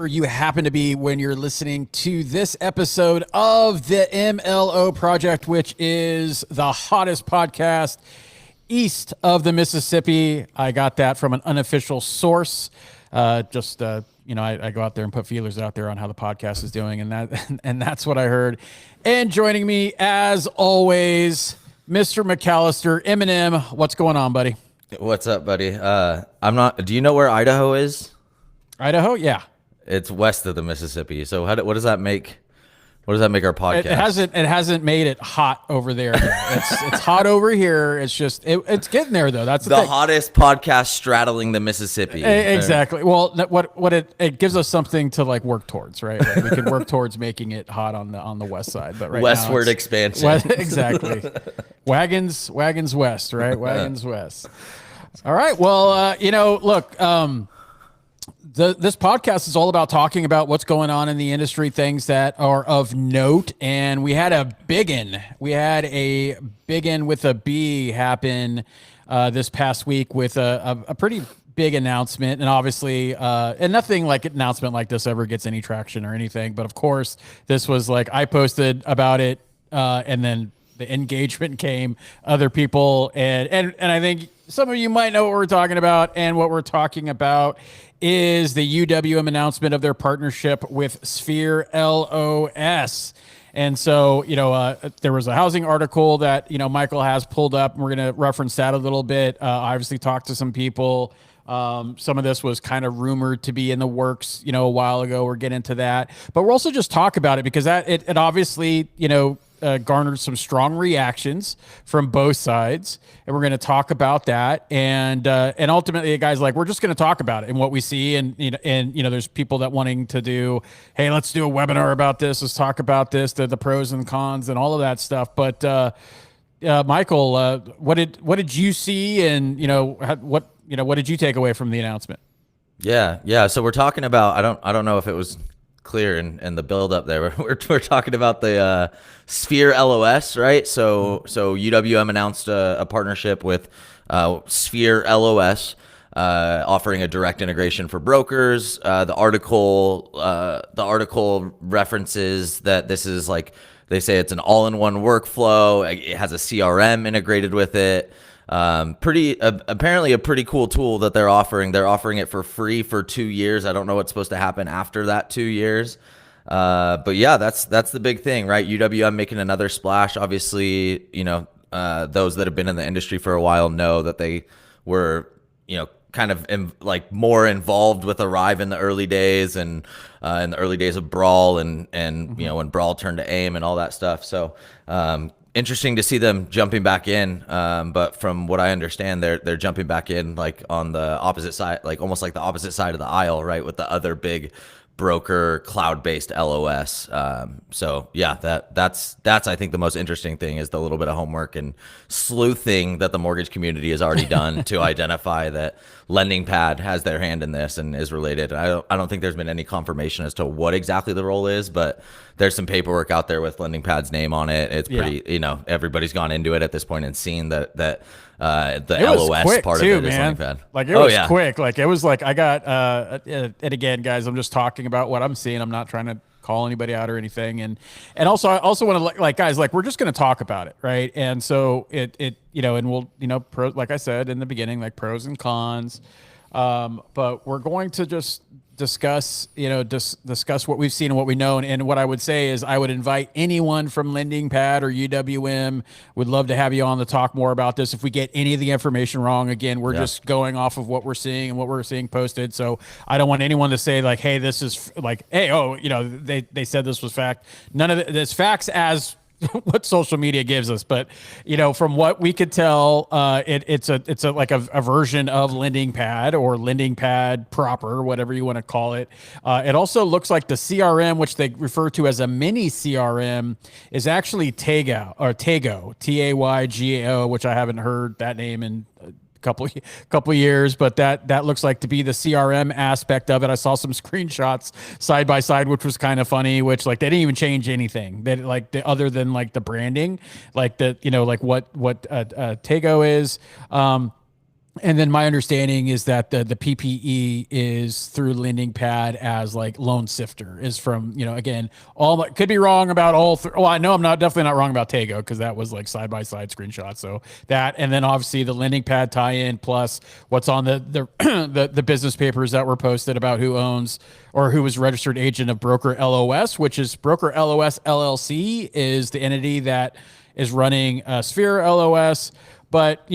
you happen to be when you're listening to this episode of the MLO Project, which is the hottest podcast east of the Mississippi. I got that from an unofficial source. I go out there and put feelers out there on how the podcast is doing, and that's what I heard. And joining me, as always, Mr. McAllister, Eminem. What's going on, buddy? What's up, buddy? Do you know where Idaho is? Idaho? Yeah. It's west of the Mississippi. So what does that make? What does that make our podcast? It hasn't made it hot over there. It's hot over here. It's just it's getting there though. That's the thing. Hottest podcast straddling the Mississippi. Exactly. Well, what it gives us something to like work towards, right? Like we can work towards making it hot on the west side, but right westward now expansion. Exactly. Wagons west, right? Wagons west. All right. Well, look. This podcast is all about talking about what's going on in the industry, things that are of note. And we had a biggin with a B happen this past week with a pretty big announcement. And obviously, and nothing like an announcement like this ever gets any traction or anything. But of course, this was like I posted about it and then the engagement came, other people. And I think some of you might know what we're talking about. And what we're talking about is the UWM announcement of their partnership with Sphere LOS. And so, there was a housing article that, Michael has pulled up, and we're going to reference that a little bit. Obviously talked to some people. Some of this was kind of rumored to be in the works, a while ago. We'll get into that, but we'll also just talk about it because it obviously, garnered some strong reactions from both sides, and we're going to talk about that. And ultimately, guys, like we're just going to talk about it and what we see. And there's people that wanting to do, hey, let's do a webinar about this. Let's talk about this, the pros and cons, and all of that stuff. But Michael, what did you see, and what did you take away from the announcement? Yeah. So we're talking about. I don't know if it was clear in the build up there. We're talking about the Sphere LOS, right? So UWM announced a partnership with Sphere LOS, offering a direct integration for brokers. The article references that this is like, they say it's an all-in-one workflow. It has a CRM integrated with it. Apparently a pretty cool tool that they're offering. They're offering it for free for 2 years. I don't know what's supposed to happen after that 2 years. But yeah, that's the big thing, right? UWM making another splash. Obviously, those that have been in the industry for a while know that they were, kind of more involved with Arrive in the early days and in the early days of Brawl and when Brawl turned to AIM and all that stuff. So, interesting to see them jumping back in, but from what I understand, they're jumping back in like on the opposite side, like almost like the opposite side of the aisle, right, with the other big broker cloud-based LOS. So yeah, that's I think the most interesting thing is the little bit of homework and sleuthing that the mortgage community has already done to identify that LendingPad has their hand in this and is related. I don't think there's been any confirmation as to what exactly the role is, but there's some paperwork out there with LendingPad's name on it. It's pretty, everybody's gone into it at this point and seen that the LOS part too, of it is LendingPad. Like it was quick. Like it was like I got and again, guys, I'm just talking about what I'm seeing. I'm not trying to call anybody out or anything. And also I also want to like guys, like we're just going to talk about it, right? And so it and we'll like I said in the beginning, like pros and cons. But we're going to just discuss what we've seen and what we know. And what I would say is I would invite anyone from LendingPad or UWM. Would love to have you on to talk more about this. If we get any of the information wrong, again, we're just going off of what we're seeing and what we're seeing posted. So I don't want anyone to say like, hey, this is like, hey, they said this was fact. None of this facts as what social media gives us, but from what we could tell, it's a version of LendingPad or LendingPad proper, whatever you want to call it. It also looks like the CRM, which they refer to as a mini CRM, is actually Taygo, Taygo, which I haven't heard that name in couple years, but that looks like to be the CRM aspect of it. I saw some screenshots side by side, which was kind of funny, which like they didn't even change anything that other than like the branding, like the like what Taygo is. And then my understanding is that the PPE is through LendingPad as like loan sifter is from, again, could be wrong about well, I know I'm definitely not wrong about Taygo because that was like side by side screenshot. So that, and then obviously the LendingPad tie-in plus what's on the business papers that were posted about who owns or who was registered agent of Broker LOS, which is Broker LOS LLC is the entity that is running Sphere LOS. But,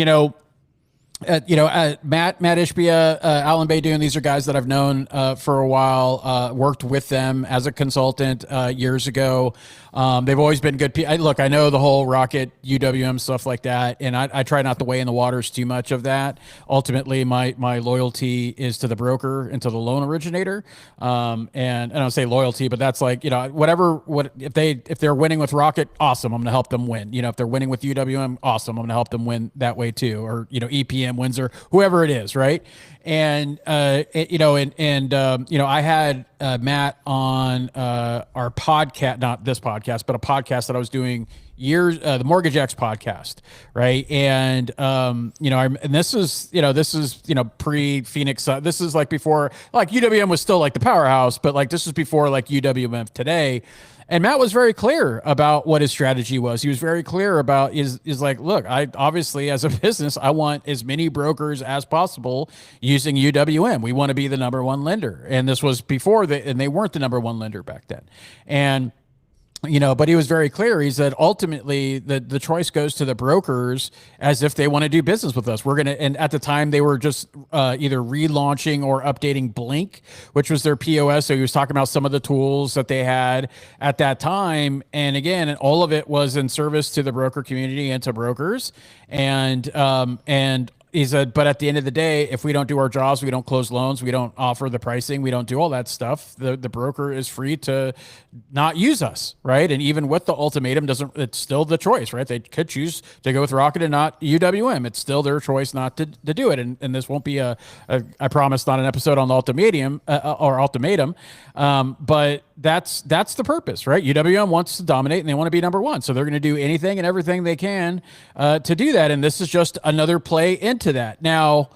Matt Ishbia, Alan Baydoun, these are guys that I've known for a while, worked with them as a consultant years ago. They've always been good people. Look, I know the whole Rocket UWM stuff like that, and I try not to weigh in the waters too much of that. Ultimately, my loyalty is to the broker and to the loan originator. And I don't say loyalty, but that's like, if they're winning with Rocket, awesome, I'm going to help them win. If they're winning with UWM, awesome, I'm going to help them win that way too. Or, EPM, Windsor, whoever it is, right? And I had Matt on our podcast, not this podcast, but a podcast that I was doing the Mortgage X podcast, right? And and this is pre Phoenix. This is like before, like UWM was still like the powerhouse, but like this is before like UWM today. And Matt was very clear about what his strategy was. He was very clear about is like, look, I obviously as a business, I want as many brokers as possible using UWM. We want to be the number one lender. And this was before and they weren't the number one lender back then. And but he was very clear. He said, ultimately, the choice goes to the brokers as if they want to do business with us. And at the time, they were just either relaunching or updating Blink, which was their POS. So he was talking about some of the tools that they had at that time. And again, all of it was in service to the broker community and to brokers. And he said, but at the end of the day, if we don't do our jobs, we don't close loans, we don't offer the pricing, we don't do all that stuff, the broker is free to not use us, right? And even with the ultimatum, it's still the choice, right? They could choose to go with Rocket and not UWM. It's still their choice not to do it. And this won't be I promise, not an episode on the ultimatum, but that's the purpose, right? UWM wants to dominate and they want to be number one. So they're going to do anything and everything they can to do that. And this is just another play into that. Now,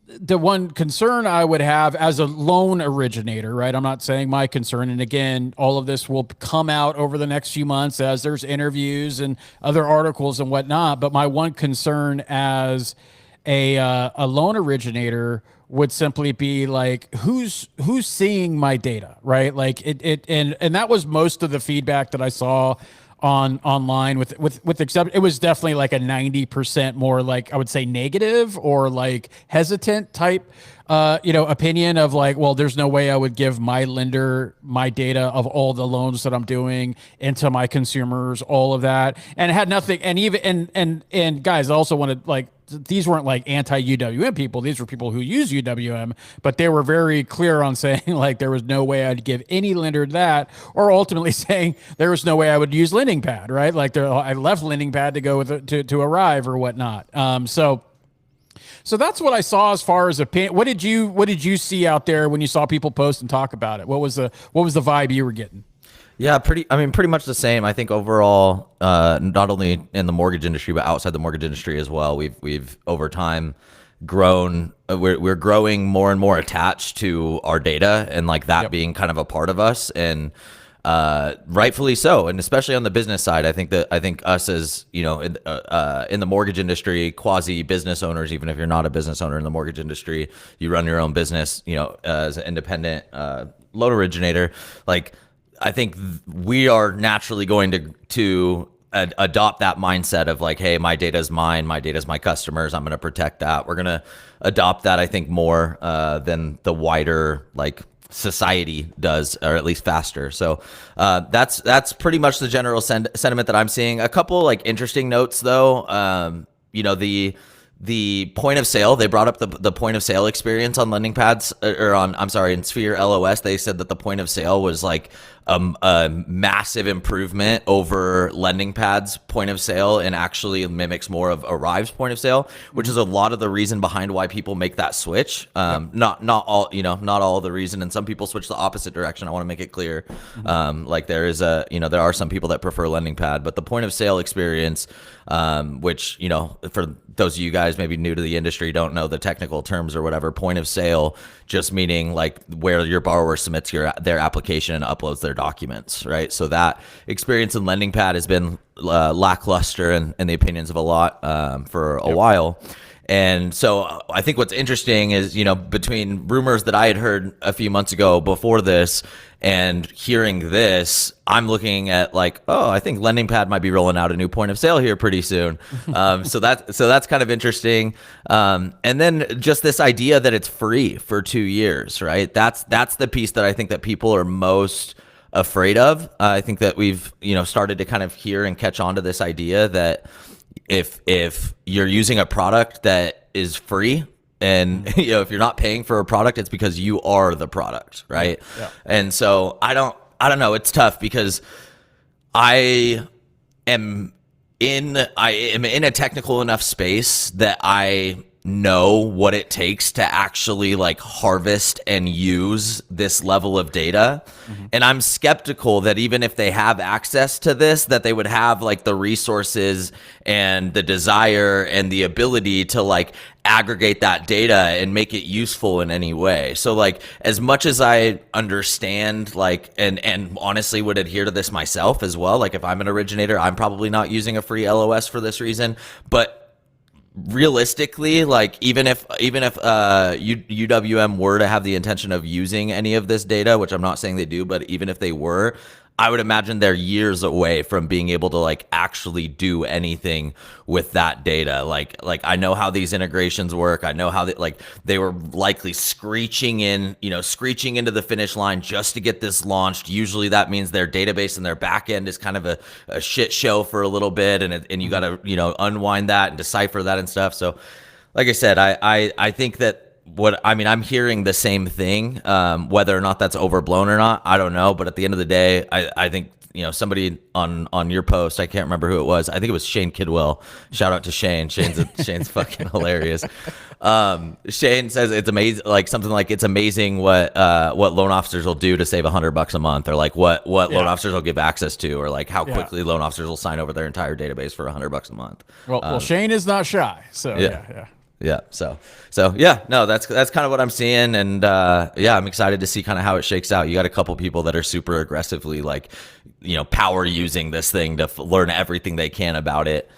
the one concern I would have as a loan originator, right? I'm not saying my concern. And again, all of this will come out over the next few months as there's interviews and other articles and whatnot. But my one concern as a loan originator would simply be like, who's seeing my data, right? Like and that was most of the feedback that I saw online with except it was definitely like a 90% more like I would say negative or like hesitant type opinion of like, well, there's no way I would give my lender my data of all the loans that I'm doing into my consumers, all of that, and it had nothing. And even and guys, I also wanted like, these weren't like anti-UWM people. These were people who use UWM, but they were very clear on saying like there was no way I'd give any lender that, or ultimately saying there was no way I would use LendingPad, right? Like I left LendingPad to go with to Arrive or whatnot. So that's what I saw as far as opinion. What did you see out there when you saw people post and talk about it? What was the vibe you were getting? Yeah, pretty much the same. I think overall, not only in the mortgage industry, but outside the mortgage industry as well, we've over time grown. We're growing more and more attached to our data and like that being kind of a part of us, and rightfully so. And especially on the business side, I think us as in the mortgage industry, quasi business owners, even if you're not a business owner in the mortgage industry, you run your own business, as an independent loan originator, like. I think we are naturally going to adopt that mindset of like, hey, my data is mine, my data is my customers, I'm going to protect that. We're going to adopt that, I think, more than the wider like society does, or at least faster. So that's pretty much the general sentiment that I'm seeing. A couple like interesting notes though. The point of sale, they brought up the point of sale experience on LendingPads in Sphere LOS. They said that the point of sale was like a massive improvement over LendingPad's point of sale and actually mimics more of Arrive's point of sale, which is a lot of the reason behind why people make that switch. Not all the reason, and some people switch the opposite direction. I want to make it clear. Like there are some people that prefer LendingPad, but the point of sale experience, which for those of you guys guys maybe new to the industry don't know the technical terms or whatever, point of sale just meaning like where your borrower submits their application and uploads their documents, right? So that experience in LendingPad has been lackluster in the opinions of a lot for a while. And so I think what's interesting is, you know, between rumors that I had heard a few months ago before this and hearing this, I'm looking at like, oh, I think LendingPad might be rolling out a new point of sale here pretty soon. So that's kind of interesting. And then just this idea that it's free for 2 years, right? That's the piece that I think that people are most afraid of. I think that we've, you know, started to kind of hear and catch on to this idea that if you're using a product that is free and, you know, if you're not paying for a product, it's because you are the product, right? Yeah. And so I don't know. It's tough because I am in a technical enough space that I know what it takes to actually like harvest and use this level of data. And I'm skeptical that even if they have access to this, that they would have like the resources and the desire and the ability to like aggregate that data and make it useful in any way. So like as much as I understand like and honestly would adhere to this myself as well, like if I'm an originator, I'm probably not using a free LOS for this reason, but realistically, like even if UWM were to have the intention of using any of this data, which I'm not saying they do, but even if they were, I would imagine they're years away from being able to like actually do anything with that data. Like I know how these integrations work. I know how they were likely screeching into the finish line just to get this launched. Usually that means their database and their back end is kind of a shit show for a little bit, and you got to, you know, unwind that and decipher that and stuff. So like I said, I think that I'm hearing the same thing. Whether or not that's overblown or not, I don't know. But at the end of the day, I think, you know, somebody on your post, I can't remember who it was. I think it was Shane Kidwell. Shout out to Shane. Shane's fucking hilarious. Shane says it's amazing, like something like it's amazing what loan officers will do to save $100 a month, or like what loan officers will give access to, or like how quickly loan officers will sign over their entire database for $100 a month. Well, Shane is not shy. So yeah. Yeah. So yeah, no, that's kind of what I'm seeing. And yeah, I'm excited to see kind of how it shakes out. You got a couple people that are super aggressively like, you know, power using this thing to learn everything they can about it,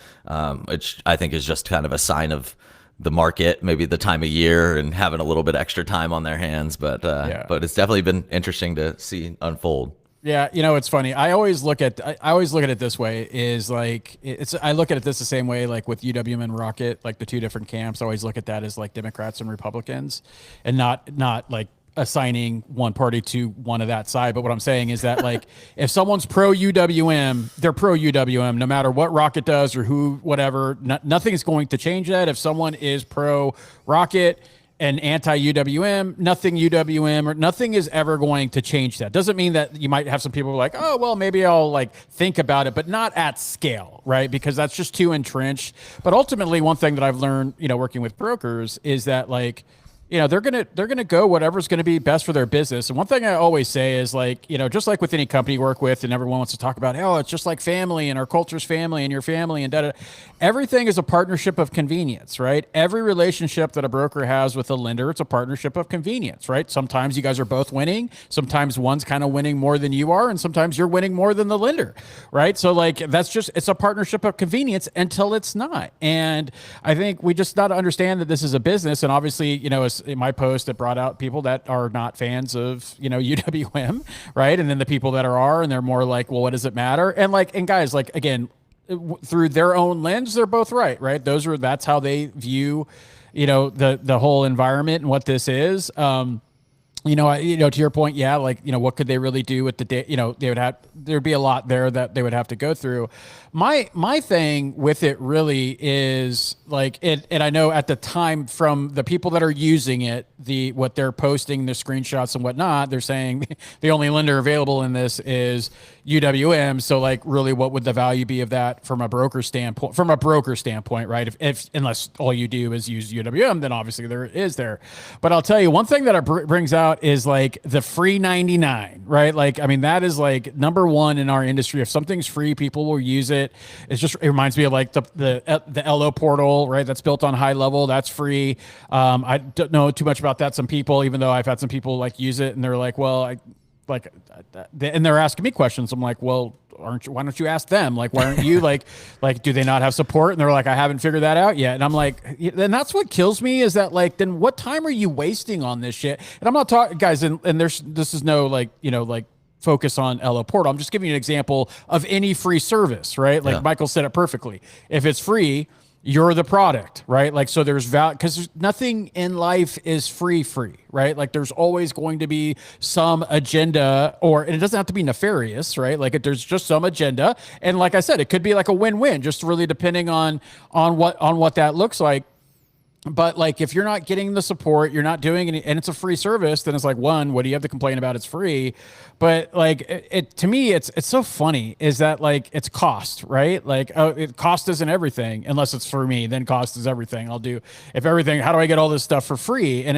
which I think is just kind of a sign of the market, maybe the time of year and having a little bit extra time on their hands. But it's definitely been interesting to see unfold. Yeah, you know, it's funny. I always look at it this way, is like I look at it the same way, like with UWM and Rocket, like the two different camps. I always look at that as like Democrats and Republicans, and not like assigning one party to one of that side. But what I'm saying is that like if someone's pro UWM, they're pro UWM, no matter what Rocket does or whatever. Nothing is going to change that. If someone is pro Rocket and anti-UWM, nothing UWM, or nothing is ever going to change that. Doesn't mean that you might have some people who are like, oh, well, maybe I'll like think about it, but not at scale, right? Because that's just too entrenched. But ultimately, one thing that I've learned, you know, working with brokers is that like, you know, they're gonna go whatever's gonna be best for their business. And one thing I always say is like, you know, just like with any company you work with, and everyone wants to talk about, oh, it's just like family, and our culture's family, and your family, and da-da. Everything is a partnership of convenience, right? Every relationship that a broker has with a lender, it's a partnership of convenience, right? Sometimes you guys are both winning. Sometimes one's kind of winning more than you are, and sometimes you're winning more than the lender, right? So like it's a partnership of convenience until it's not. And I think we just got to understand that this is a business, and obviously, you know, in my post, it brought out people that are not fans of, you know, UWM, right? And then the people that are, and they're more like, well, what does it matter? And guys, like, again, through their own lens, they're both right? That's how they view, you know, the whole environment and what this is. You know, to your point, yeah, like, you know, what could they really do with the data? You know, there'd be a lot there that they would have to go through. My thing with it really is like it, and I know at the time from the people that are using it, what they're posting, the screenshots and whatnot, they're saying the only lender available in this is UWM. So like, really, what would the value be of that from a broker standpoint? Right? If unless all you do is use UWM, then obviously there is there. But I'll tell you one thing that it brings out. about is like the free 99, right? Like, I mean, that is like number one in our industry. If something's free, people will use it. It reminds me of like the LO portal, right? That's built on high level. That's free. I don't know too much about that. Some people, even though I've had some people like use it and they're like, well, and they're asking me questions. I'm like, well, why don't you ask them? Like, why aren't you like, do they not have support? And they're like, I haven't figured that out yet. And I'm like, and that's what kills me is that like, then what time are you wasting on this shit? And I'm not talking, guys, and this is no like, like focus on LO portal. I'm just giving you an example of any free service, right? Like Michael said it perfectly. If it's free, you're the product, right? Like, so there's value because nothing in life is free, right? Like there's always going to be some agenda and it doesn't have to be nefarious, right? Like there's just some agenda. And like I said, it could be like a win-win, just really depending on what that looks like. But like, if you're not getting the support, you're not doing any, and it's a free service, then it's like, one, what do you have to complain about? It's free. But like, it to me, it's so funny is that like, it's cost, right? Like, cost isn't everything unless it's for me, then cost is everything. I'll do if everything, how do I get all this stuff for free? And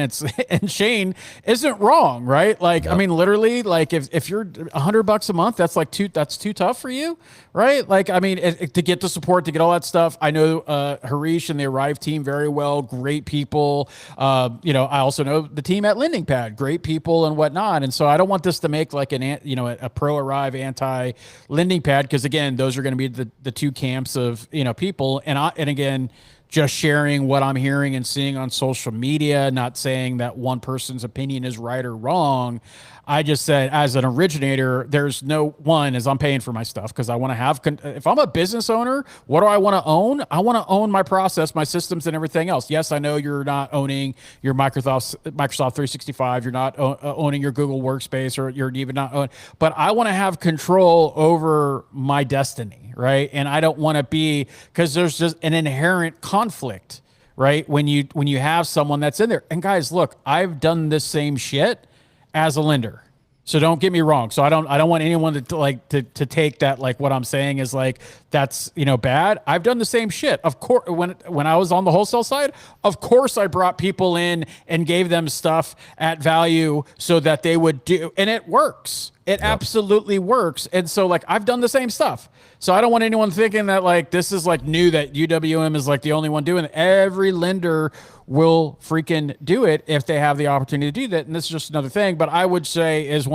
and Shane isn't wrong, right? Like, I mean, literally like if you're $100 a month, that's too tough for you, right? Like, I mean, to get the support, to get all that stuff. I know Harish and the Arrive team very well. Great people. I also know the team at LendingPad, great people and whatnot. And so I don't want this to make like a pro Arrive anti LendingPad, because again, those are going to be the two camps of people. And again, just sharing what I'm hearing and seeing on social media, not saying that one person's opinion is right or wrong. I just said, as an originator, there's no one as I'm paying for my stuff because I want to have, if I'm a business owner, what do I want to own? I want to own my process, my systems, and everything else. Yes, I know you're not owning your Microsoft 365. You're not owning your Google Workspace, or you're even not owning, but I want to have control over my destiny, right? And I don't want to be, because there's just an inherent conflict, right? When you have someone that's in there. And guys, look, I've done this same shit as a lender. So don't get me wrong. So I don't want anyone to take that, like what I'm saying is like, that's, bad. I've done the same shit. Of course, when I was on the wholesale side, of course I brought people in and gave them stuff at value so that they would do, and it works. It absolutely works. And so like, I've done the same stuff. So I don't want anyone thinking that like, this is like new, that UWM is like the only one doing it. Every lender will freaking do it if they have the opportunity to do that. And this is just another thing, but I would say is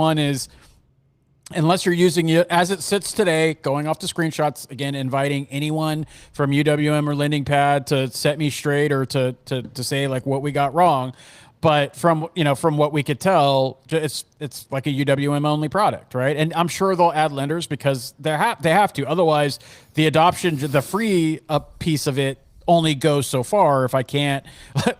unless you're using it as it sits today, going off the screenshots, again, inviting anyone from UWM or LendingPad to set me straight or to say like what we got wrong. But from what we could tell, it's like a UWM-only product, right? And I'm sure they'll add lenders because they have to. Otherwise, the adoption, the free piece of it only goes so far. If I can't,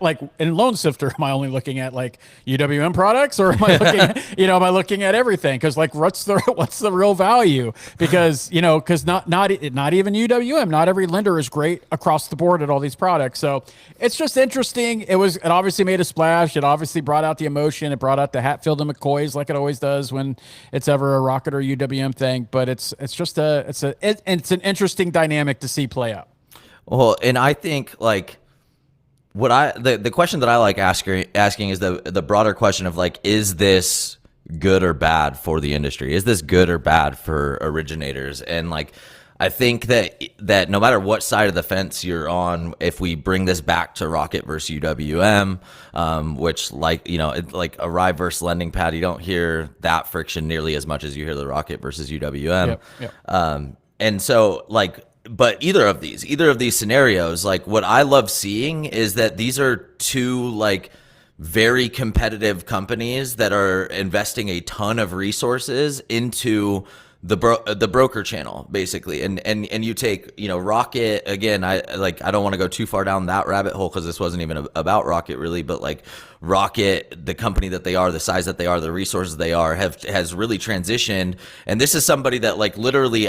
like in Loan Sifter, am I only looking at like UWM products, or am I looking at, am I looking at everything? Because like, what's the real value? Because because not even UWM, not every lender is great across the board at all these products. So it's just interesting. It obviously made a splash. It obviously brought out the emotion. It brought out the Hatfield and McCoys, like it always does when it's ever a Rocket or UWM thing. But it's an interesting dynamic to see play out. Well, and I think like the question that I like asking is the broader question of like, is this good or bad for the industry? Is this good or bad for originators? And like, I think that no matter what side of the fence you're on, if we bring this back to Rocket versus UWM, which like Arrive versus LendingPad, you don't hear that friction nearly as much as you hear the Rocket versus UWM. Yep. And so like. But either of these scenarios, like what I love seeing is that these are two like very competitive companies that are investing a ton of resources into the broker channel, basically. And you take, Rocket, again, I don't want to go too far down that rabbit hole because this wasn't even about Rocket really, but like Rocket, the company that they are, the size that they are, the resources they are, has really transitioned. And this is somebody that like literally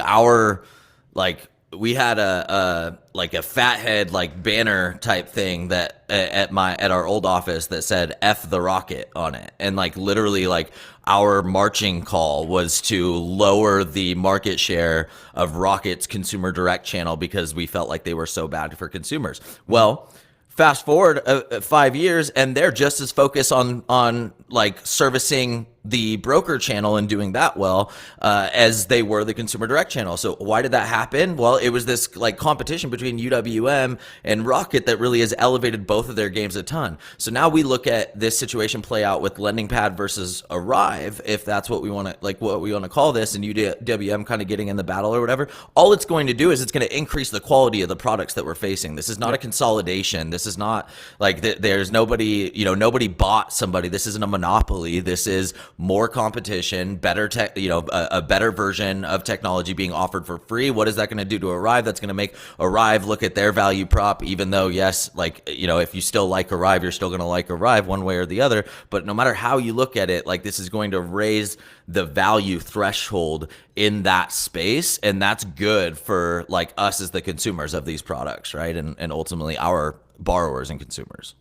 we had a fathead like banner type thing that at our old office that said F the Rocket on it. And like literally like our marching call was to lower the market share of Rocket's consumer direct channel because we felt like they were so bad for consumers. Well, Fast forward 5 years, and they're just as focused on like servicing the broker channel and doing that well as they were the consumer direct channel. So why did that happen? Well, it was this like competition between UWM and Rocket that really has elevated both of their games a ton. So now we look at this situation play out with LendingPad versus Arrive, if that's what we want to call this, and UWM kind of getting in the battle or whatever. All it's going to do is it's going to increase the quality of the products that we're facing. This is not a consolidation. This is not like there's nobody, nobody bought somebody. This isn't a monopoly. This is more competition, better tech, a better version of technology being offered for free. What is that going to do to Arrive? That's going to make Arrive look at their value prop, even though, yes, like, if you still like Arrive, you're still going to like Arrive one way or the other. But no matter how you look at it, like, this is going to raise the value threshold in that space. And that's good for like us as the consumers of these products, right? And ultimately our borrowers and consumers.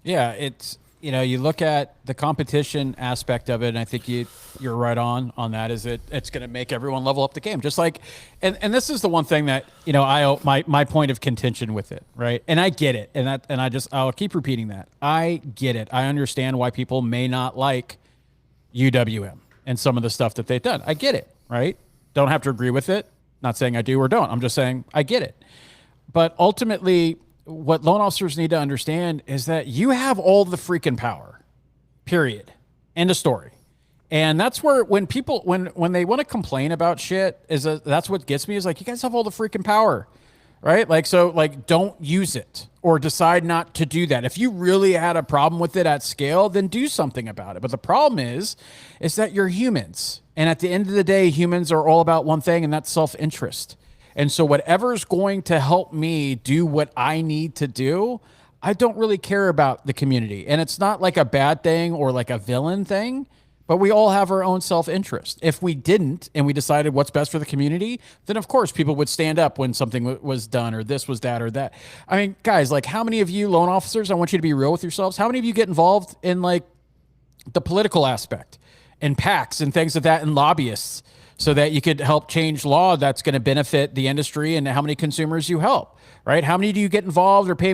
Yeah, it's, you look at the competition aspect of it, and I think you're right on that. Is it's going to make everyone level up the game, just like, and this is the one thing that my point of contention with it, right? And I get it, and I'll keep repeating that. I get it. I understand why people may not like UWM and some of the stuff that they've done. I get it, right? Don't have to agree with it. Not saying I do or don't. I'm just saying I get it. But ultimately, what loan officers need to understand is that you have all the freaking power, period. End of story. And that's where when people, when they want to complain about shit, that's what gets me, is like, you guys have all the freaking power, right? Like, so like, don't use it or decide not to do that. If you really had a problem with it at scale, then do something about it. But the problem is that you're humans. And at the end of the day, humans are all about one thing, and that's self-interest. And so whatever's going to help me do what I need to do, I don't really care about the community. And it's not like a bad thing or like a villain thing, but we all have our own self-interest. If we didn't, and we decided what's best for the community, then of course people would stand up when something was done, or this was that or that. I mean, guys, like, how many of you loan officers, I want you to be real with yourselves, how many of you get involved in like the political aspect and PACs and things like that, and lobbyists, so that you could help change law that's going to benefit the industry and how many consumers you help, right? How many do you get involved or pay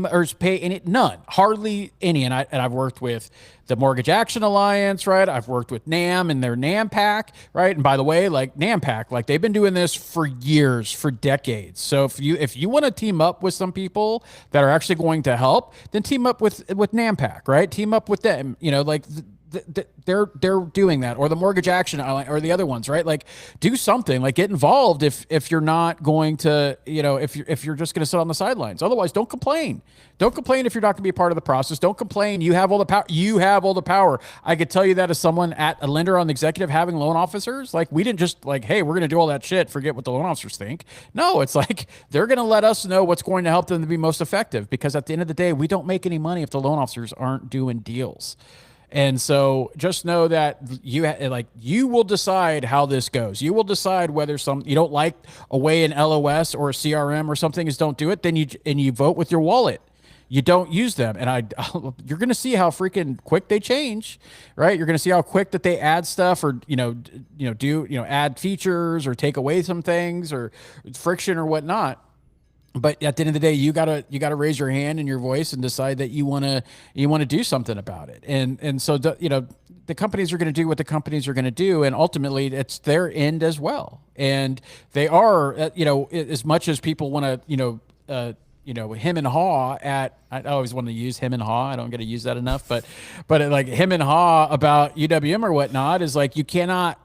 any? None, hardly any. And I've worked with the Mortgage Action Alliance, right? I've worked with NAM and their NAM PAC, right? And by the way, like NAM PAC, like they've been doing this for years, for decades. So if you want to team up with some people that are actually going to help, then team up with NAM PAC, right? Team up with them, like. They're doing that, or the Mortgage Action or the other ones, right? Like, do something, like get involved if you're not going to, if you're just going to sit on the sidelines. Otherwise, don't complain. Don't complain if you're not going to be a part of the process. Don't complain. You have all the power. You have all the power. I could tell you that as someone at a lender on the executive having loan officers, like, we didn't just like, hey, we're going to do all that shit, forget what the loan officers think. No, it's like, they're going to let us know what's going to help them to be most effective, because at the end of the day, we don't make any money if the loan officers aren't doing deals. And so just know that you will decide how this goes. You will decide whether you don't like a way an LOS or a CRM or something is don't do it. Then you vote with your wallet. You don't use them. And you're going to see how freaking quick they change, right? You're going to see how quick that they add stuff, or, add features or take away some things or friction or whatnot. But at the end of the day, you gotta raise your hand and your voice and decide that you wanna do something about it. And so the companies are going to do what the companies are going to do, and ultimately it's their end as well. And they are, as much as people want to, him and haw at. I always want to use him and haw. I don't get to use that enough, but like him and haw about UWM or whatnot is like, you cannot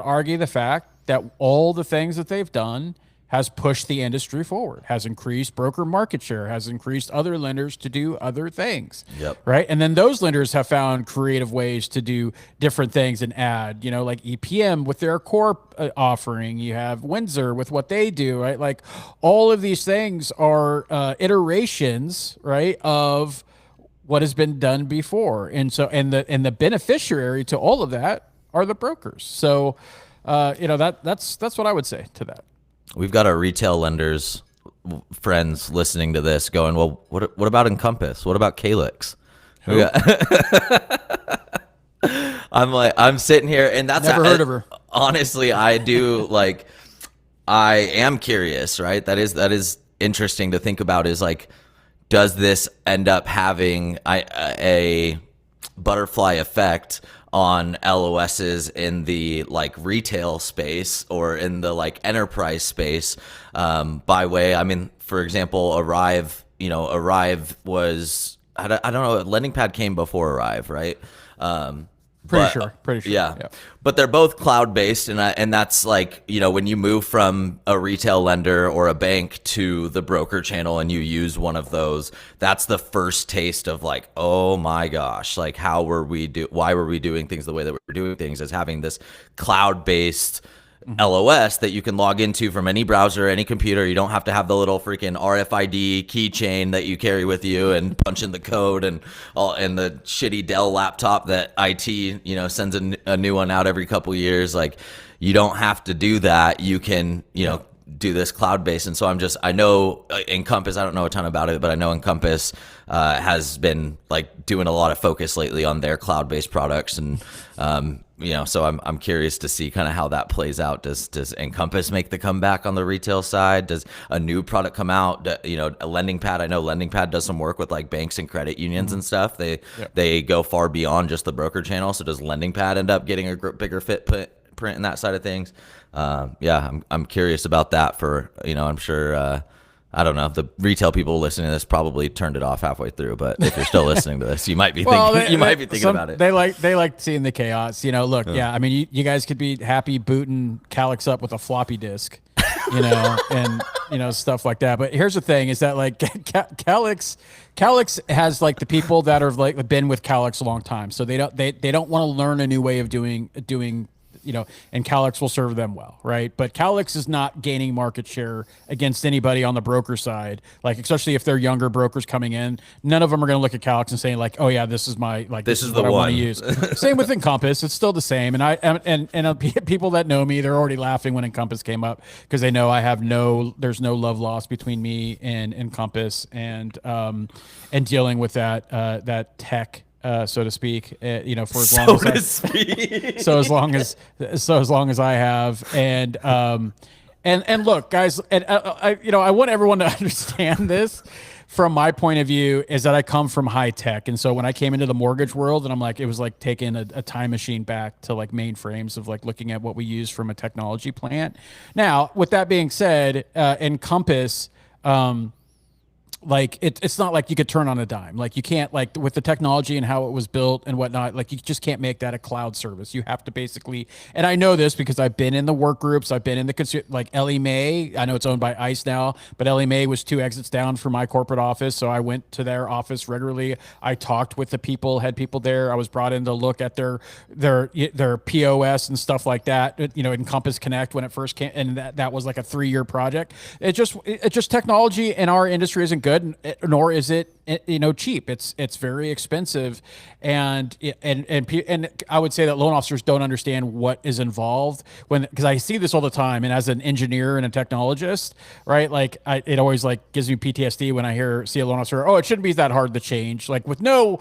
argue the fact that all the things that they've done has pushed the industry forward, has increased broker market share, has increased other lenders to do other things. Yep. Right. And then those lenders have found creative ways to do different things and add, like EPM with their core offering. You have Windsor with what they do, right? Like, all of these things are iterations, right, of what has been done before. And so, and the beneficiary to all of that are the brokers. So, that's what I would say to that. We've got our retail lenders friends listening to this going, well, what about Encompass? What about Calyx? I'm sitting here, and that's never heard of her. Honestly, I do like, I am curious, right? That is interesting to think about, is like, does this end up having a butterfly effect on LOSs in the like retail space or in the like enterprise space? By way, I mean, for example, Arrive was, I don't know, LendingPad came before Arrive, right? Pretty sure. Yeah. But they're both cloud-based, and that's like, when you move from a retail lender or a bank to the broker channel and you use one of those, that's the first taste of like, oh my gosh, like why were we doing things the way that we're doing things, is having this cloud-based LOS that you can log into from any browser, any computer. You don't have to have the little freaking RFID keychain that you carry with you and punch in the code and the shitty Dell laptop that IT, sends a new one out every couple years. Like, you don't have to do that. You can, do this cloud-based. And so I know Encompass, I don't know a ton about it, but I know Encompass has been like doing a lot of focus lately on their cloud-based products. And, so I'm curious to see kind of how that plays out. Does Encompass make the comeback on the retail side? Does a new product come out? A LendingPad, I know LendingPad does some work with like banks and credit unions and stuff. They go far beyond just the broker channel. So does LendingPad end up getting a bigger footprint in that side of things? I'm curious about that for, I'm sure, I don't know, the retail people listening to this probably turned it off halfway through, but if you're still listening to this, you might be thinking about it. They like seeing the chaos, look, I mean, you guys could be happy booting Calyx up with a floppy disk, and, stuff like that. But here's the thing is that like Calyx has like the people that are like been with Calyx a long time. So they don't want to learn a new way of doing, and Calyx will serve them well, right? But Calyx is not gaining market share against anybody on the broker side, like especially if they're younger brokers coming in. None of them are going to look at Calyx and say like, "Oh yeah, this is this is what I want to use." Same with Encompass; it's still the same. And people that know me, they're already laughing when Encompass came up because they know there's no love lost between me and Encompass, and dealing with that tech. So to speak, for as long as I have, and look, guys, and I want everyone to understand this from my point of view is that I come from high tech, and so when I came into the mortgage world, and I'm like, it was like taking a time machine back to like mainframes of like looking at what we use from a technology plant. Now, with that being said, Encompass. Like it's not like you could turn on a dime. Like you can't, like with the technology and how it was built and whatnot, like you just can't make that a cloud service. You have to basically, and I know this because I've been in the work groups, I've been in the like Ellie Mae. I know it's owned by ICE now, but Ellie Mae was 2 exits down from my corporate office, so I went to their office regularly. I talked with the had people there. I was brought in to look at their POS and stuff like that. Encompass Connect when it first came, and that was like a 3-year project. It's just technology in our industry isn't good, nor is it cheap. It's very expensive, and I would say that loan officers don't understand what is involved because I see this all the time, and as an engineer and a technologist, right? Like it always like gives me PTSD when I see a loan officer. Oh, it shouldn't be that hard to change. Like with no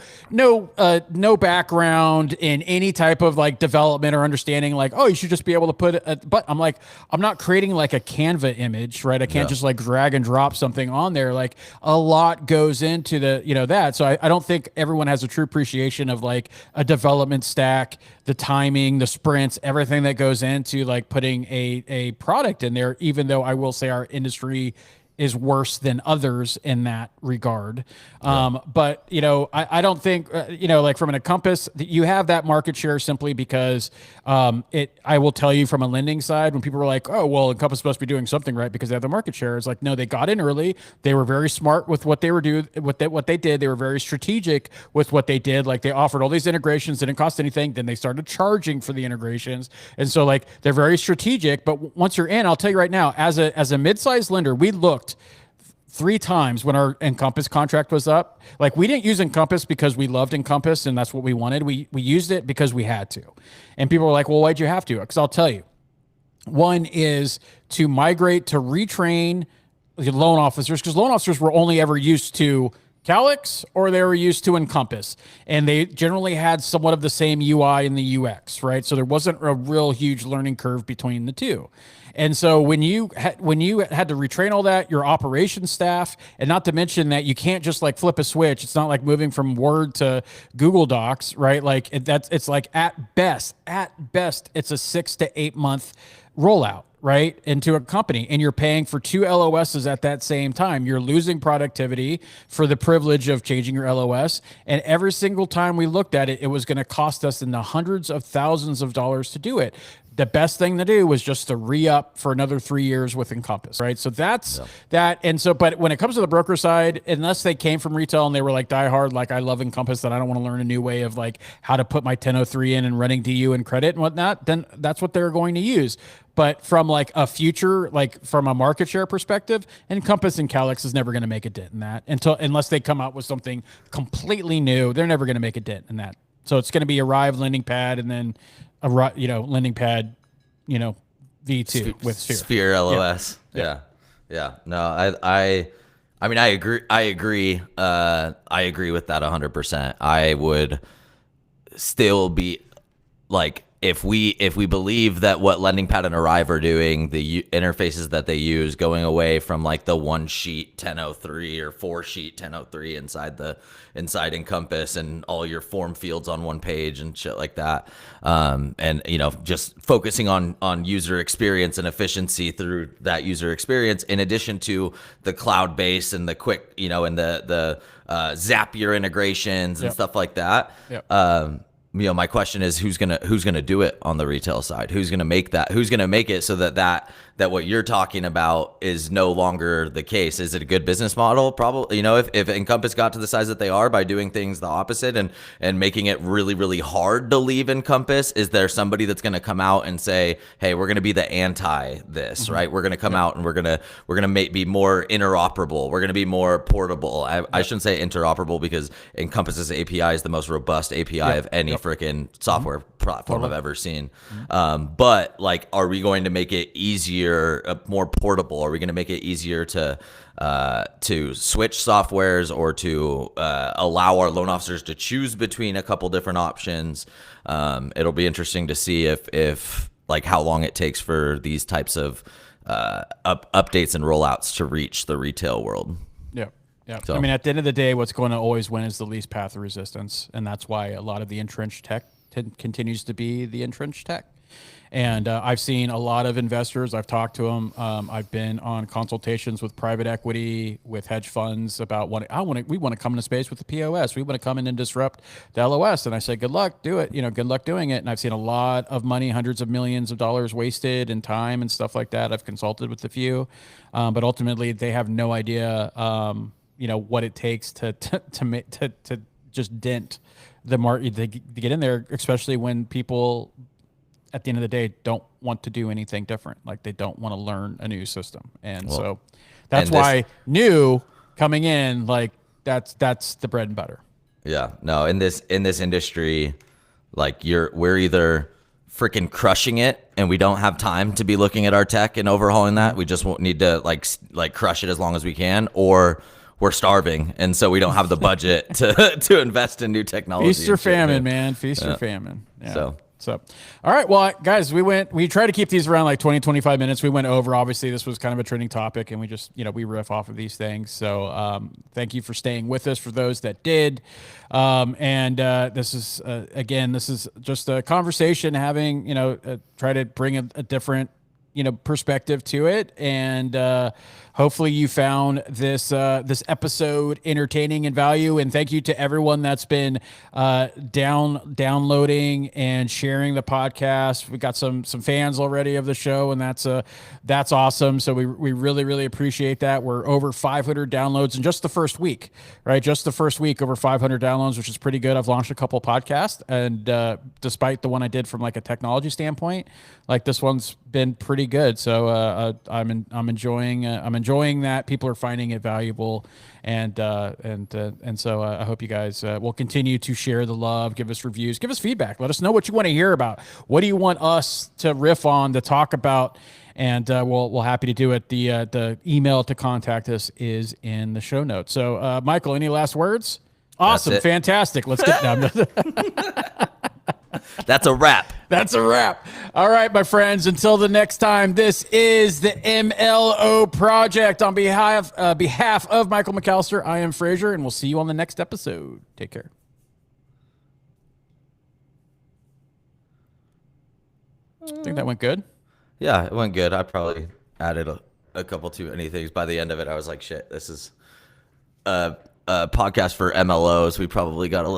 background in any type of like development or understanding. Like, oh, you should just be able to put but I'm like, I'm not creating like a Canva image, right? I can't just like drag and drop something on there. Like a lot goes into that. So I don't think everyone has a true appreciation of like a development stack, the timing, the sprints, everything that goes into like putting a product in there, even though I will say our industry is worse than others in that regard. But, I don't think, like from an Encompass, you have that market share simply because I will tell you from a lending side, when people were like, oh, well, Encompass must be doing something right because they have the market share. It's like, no, they got in early. They were very smart with what they were doing, what they did. They were very strategic with what they did. Like they offered all these integrations, didn't cost anything. Then they started charging for the integrations. And so like, they're very strategic, but once you're in, I'll tell you right now, as a mid-sized lender, we looked 3 times when our Encompass contract was up. Like we didn't use Encompass because we loved Encompass and that's what we wanted. We used it because we had to. And people were like, well, why'd you have to? Because I'll tell you, one is to migrate, to retrain the loan officers, because loan officers were only ever used to Calyx or they were used to Encompass, and they generally had somewhat of the same UI and the UX, right? So there wasn't a real huge learning curve between the two. And so when you had to retrain all that, your operations staff, and not to mention that you can't just like flip a switch. It's not like moving from Word to Google Docs, right? Like it's like at best, it's a 6 to 8 month rollout, right, into a company, and you're paying for 2 LOSs at that same time. You're losing productivity for the privilege of changing your LOS. And every single time we looked at it, it was going to cost us in the hundreds of thousands of dollars to do it. The best thing to do was just to re-up for another 3 years with Encompass, right? So that's that. And so, but when it comes to the broker side, unless they came from retail and they were like diehard, like I love Encompass, that I don't want to learn a new way of like how to put my 1003 in and running DU and credit and whatnot, then that's what they're going to use. But from like a future, like from a market share perspective, Encompass and Calyx is never going to make a dent in that unless they come out with something completely new. They're never going to make a dent in that. So it's going to be Arrive, LendingPad, and then LendingPad, V2 with Sphere LOS. Yeah. No, I mean, I agree. I agree with that 100%. I would still be like, if we believe that what LendingPad and Arrive are doing, the interfaces that they use, going away from like the 1-sheet 1003 or 4-sheet 1003 inside Encompass and all your form fields on one page and shit like that, and just focusing on user experience and efficiency through that user experience, in addition to the cloud base and the quick, and the Zapier integrations and stuff like that. My question is who's gonna do it on the retail side? Who's gonna make that? Who's gonna make it so that what you're talking about is no longer the case? Is it a good business model? Probably. If Encompass got to the size that they are by doing things the opposite and making it really, really hard to leave Encompass, is there somebody that's gonna come out and say, hey, we're gonna be the anti this, right? We're gonna come out and we're gonna be more interoperable. We're gonna be more portable. I shouldn't say interoperable because Encompass's API is the most robust API of any freaking software platform I've ever seen. But like, are we going to make it easier, more portable? Are we going to make it easier to switch softwares or to allow our loan officers to choose between a couple different options? It'll be interesting to see if like how long it takes for these types of updates and rollouts to reach the retail world. Yeah. So, I mean, at the end of the day, what's going to always win is the least path of resistance. And that's why a lot of the entrenched tech continues to be the entrenched tech. And I've seen a lot of investors. I've talked to them. I've been on consultations with private equity, with hedge funds about we want to come into space with the POS. We want to come in and disrupt the LOS. And I say, good luck, do it. Good luck doing it. And I've seen a lot of money, hundreds of millions of dollars wasted in time and stuff like that. I've consulted with a few, but ultimately they have no idea, what it takes to just dent the market, to get in there, especially when people at the end of the day don't want to do anything different. Like they don't want to learn a new system. And so that's why new coming in, like that's the bread and butter. Yeah, no, in this industry, like we're either freaking crushing it and we don't have time to be looking at our tech and overhauling that. We just won't need to like crush it as long as we can, or we're starving, and so we don't have the budget to invest in new technology. Feast or famine, man. Feast or famine. Yeah. So, all right. Well, guys, we try to keep these around like 20, 25 minutes. We went over, obviously this was kind of a trending topic, and we just, we riff off of these things. So, thank you for staying with us for those that did. This is, again, this is just a conversation having, try to bring a different, perspective to it. And, hopefully you found this episode entertaining and value. And thank you to everyone that's been downloading and sharing the podcast. We got some fans already of the show, and that's awesome. So we really, really appreciate that. We're over 500 downloads in just the first week, right? Just the first week, over 500 downloads, which is pretty good. I've launched a couple podcasts, and despite the one I did from like a technology standpoint, like this one's been pretty good. So I'm enjoying that. People are finding it valuable, and so I hope you guys will continue to share the love, give us reviews, give us feedback, let us know what you want to hear about. What do you want us to riff on, to talk about? and we'll happy to do it. The email to contact us is in the show notes. So, Michael, any last words? Awesome, fantastic. Let's get down. That's a wrap. That's a wrap. All right, my friends. Until the next time, this is the MLO Project. On behalf of Michael McAllister, I am Frazier, and we'll see you on the next episode. Take care. I think that went good. Yeah, it went good. I probably added a couple too many things. By the end of it, I was like, shit, this is a podcast for MLOs. We probably got a little